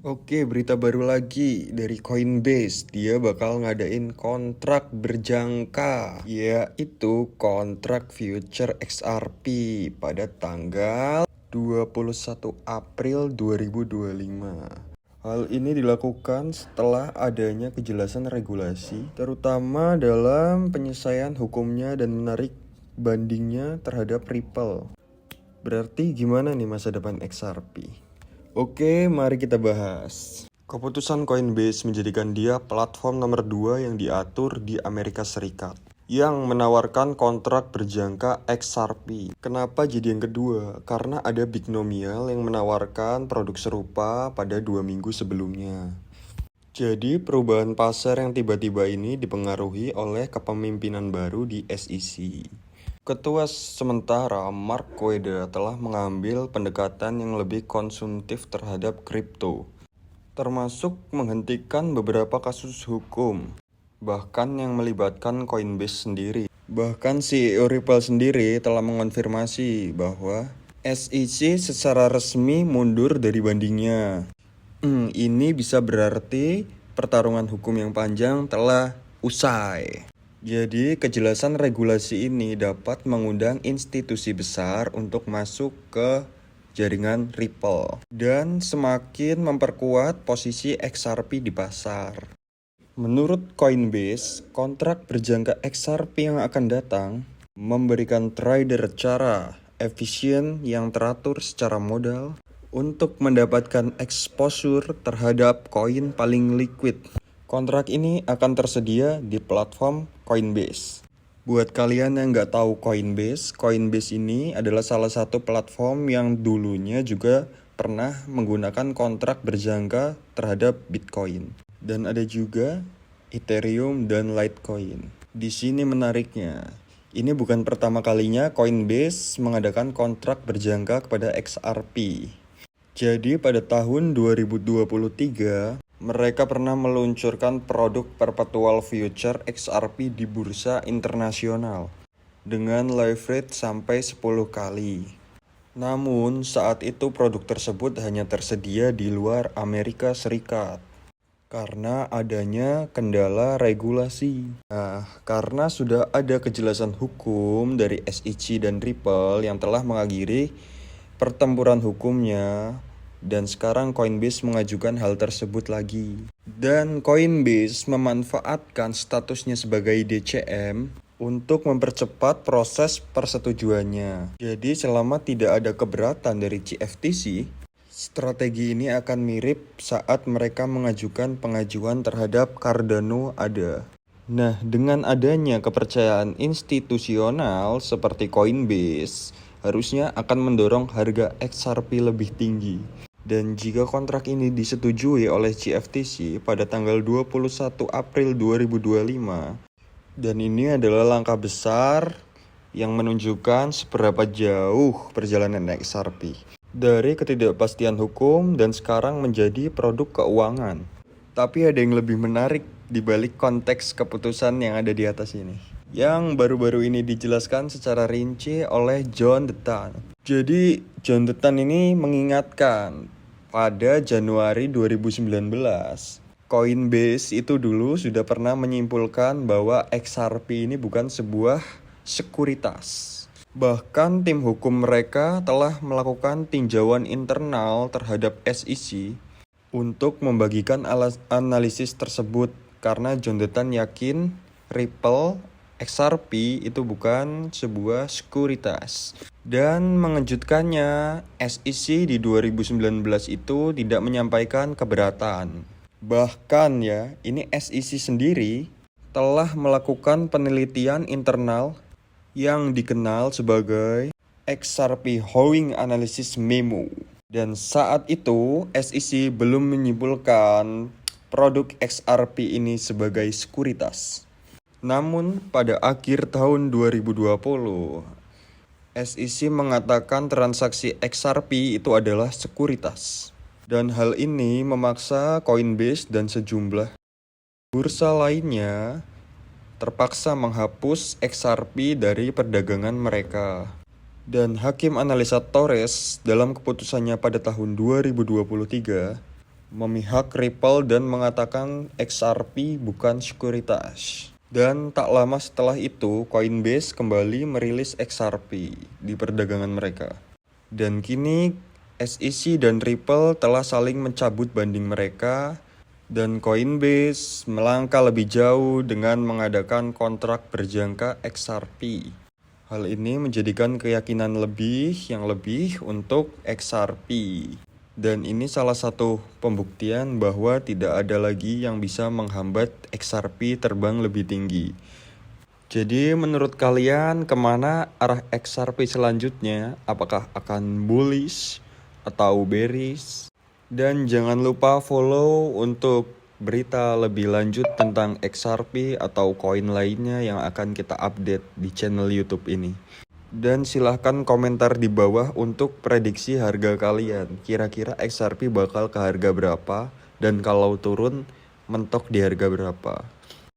Oke, berita baru lagi dari Coinbase. Dia bakal ngadain kontrak berjangka, yaitu kontrak future XRP pada tanggal 21 April 2025. Hal ini dilakukan setelah adanya kejelasan regulasi, terutama dalam penyelesaian hukumnya dan menarik bandingnya terhadap Ripple. Berarti gimana nih masa depan XRP? Oke, mari kita bahas. Keputusan Coinbase menjadikan dia platform nomor 2 yang diatur di Amerika Serikat yang menawarkan kontrak berjangka XRP. Kenapa jadi yang kedua? Karena ada Binomial yang menawarkan produk serupa pada 2 minggu sebelumnya. Jadi perubahan pasar yang tiba-tiba ini dipengaruhi oleh kepemimpinan baru di SEC. Ketua sementara Mark Koeda telah mengambil pendekatan yang lebih konsumtif terhadap kripto, termasuk menghentikan beberapa kasus hukum, bahkan yang melibatkan Coinbase sendiri. Bahkan CEO Ripple sendiri telah mengonfirmasi bahwa SEC secara resmi mundur dari bandingnya. Ini bisa berarti pertarungan hukum yang panjang telah usai. Jadi, kejelasan regulasi ini dapat mengundang institusi besar untuk masuk ke jaringan Ripple dan semakin memperkuat posisi XRP di pasar. Menurut Coinbase, kontrak berjangka XRP yang akan datang memberikan trader cara efisien yang teratur secara modal untuk mendapatkan exposure terhadap koin paling liquid. Kontrak ini akan tersedia di platform Coinbase. Buat kalian yang nggak tahu Coinbase ini adalah salah satu platform yang dulunya juga pernah menggunakan kontrak berjangka terhadap Bitcoin. Dan ada juga Ethereum dan Litecoin. Di sini menariknya, ini bukan pertama kalinya Coinbase mengadakan kontrak berjangka kepada XRP. Jadi pada tahun 2023, mereka pernah meluncurkan produk perpetual future XRP di bursa internasional dengan leverage sampai 10 kali. Namun, saat itu produk tersebut hanya tersedia di luar Amerika Serikat karena adanya kendala regulasi. Karena sudah ada kejelasan hukum dari SEC dan Ripple yang telah mengakhiri pertempuran hukumnya, dan sekarang Coinbase mengajukan hal tersebut lagi. Dan Coinbase memanfaatkan statusnya sebagai DCM untuk mempercepat proses persetujuannya. Jadi selama tidak ada keberatan dari CFTC, strategi ini akan mirip saat mereka mengajukan pengajuan terhadap Cardano ADA. Nah, dengan adanya kepercayaan institusional seperti Coinbase, harusnya akan mendorong harga XRP lebih tinggi. Dan jika kontrak ini disetujui oleh CFTC pada tanggal 21 April 2025, dan ini adalah langkah besar yang menunjukkan seberapa jauh perjalanan XRP dari ketidakpastian hukum dan sekarang menjadi produk keuangan. Tapi ada yang lebih menarik di balik konteks keputusan yang ada di atas ini, yang baru-baru ini dijelaskan secara rinci oleh John DeTan. Jadi John DeTan ini mengingatkan pada Januari 2019, Coinbase itu dulu sudah pernah menyimpulkan bahwa XRP ini bukan sebuah sekuritas. Bahkan tim hukum mereka telah melakukan tinjauan internal terhadap SEC untuk membagikan analisis tersebut karena John DeTan yakin Ripple XRP itu bukan sebuah sekuritas. Dan mengejutkannya, SEC di 2019 itu tidak menyampaikan keberatan. Bahkan ini SEC sendiri telah melakukan penelitian internal yang dikenal sebagai XRP Holding Analysis Memo. Dan saat itu SEC belum menyimpulkan produk XRP ini sebagai sekuritas. Namun pada akhir tahun 2020, SEC mengatakan transaksi XRP itu adalah sekuritas. Dan hal ini memaksa Coinbase dan sejumlah bursa lainnya terpaksa menghapus XRP dari perdagangan mereka. Dan Hakim Analisa Torres dalam keputusannya pada tahun 2023 memihak Ripple dan mengatakan XRP bukan sekuritas. Dan tak lama setelah itu, Coinbase kembali merilis XRP di perdagangan mereka. Dan kini SEC dan Ripple telah saling mencabut banding mereka, dan Coinbase melangkah lebih jauh dengan mengadakan kontrak berjangka XRP. Hal ini menjadikan keyakinan yang lebih untuk XRP. Dan ini salah satu pembuktian bahwa tidak ada lagi yang bisa menghambat XRP terbang lebih tinggi. Jadi menurut kalian kemana arah XRP selanjutnya? Apakah akan bullish atau bearish? Dan jangan lupa follow untuk berita lebih lanjut tentang XRP atau koin lainnya yang akan kita update di channel YouTube ini. Dan silahkan komentar di bawah untuk prediksi harga kalian. Kira-kira XRP bakal ke harga berapa? Dan kalau turun, mentok di harga berapa?